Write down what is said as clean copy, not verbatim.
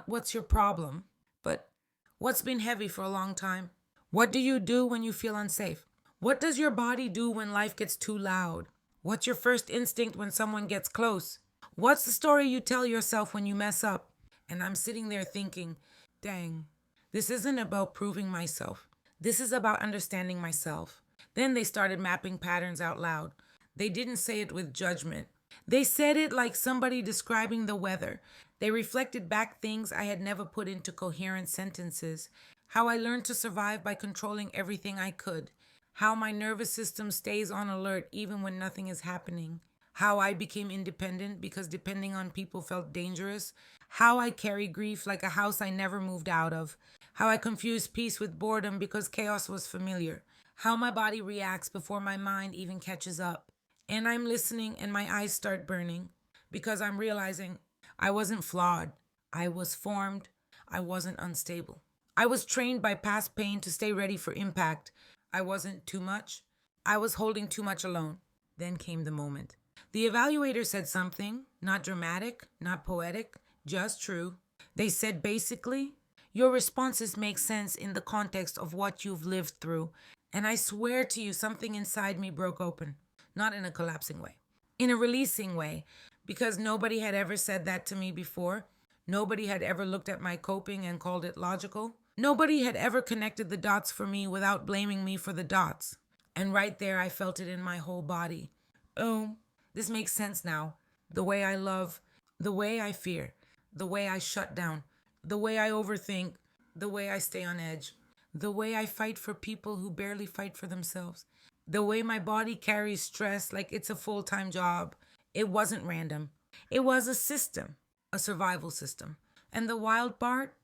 not what's your problem, but what's been heavy for a long time. What do you do when you feel unsafe? What does your body do when life gets too loud? What's your first instinct when someone gets close? What's the story you tell yourself when you mess up? And I'm sitting there thinking, dang, this isn't about proving myself. This is about understanding myself. Then they started mapping patterns out loud. They didn't say it with judgment. They said it like somebody describing the weather. They reflected back things I had never put into coherent sentences. How I learned to survive by controlling everything I could. How my nervous system stays on alert even when nothing is happening. How I became independent because depending on people felt dangerous. How I carry grief like a house I never moved out of. How I confuse peace with boredom because chaos was familiar. How my body reacts before my mind even catches up. And I'm listening and my eyes start burning because I'm realizing I wasn't flawed. I was formed. I wasn't unstable. I was trained by past pain to stay ready for impact. I wasn't too much. I was holding too much alone. Then came the moment. The evaluator said something, not dramatic, not poetic, just true. They said basically, your responses make sense in the context of what you've lived through. And I swear to you, something inside me broke open. Not in a collapsing way, in a releasing way, because nobody had ever said that to me before. Nobody had ever looked at my coping and called it logical. Nobody had ever connected the dots for me without blaming me for the dots. And right there, I felt it in my whole body. Oh, this makes sense now. The way I love, the way I fear, the way I shut down, the way I overthink, the way I stay on edge, the way I fight for people who barely fight for themselves, the way my body carries stress like it's a full-time job. It wasn't random. It was a system, a survival system. And the wild part,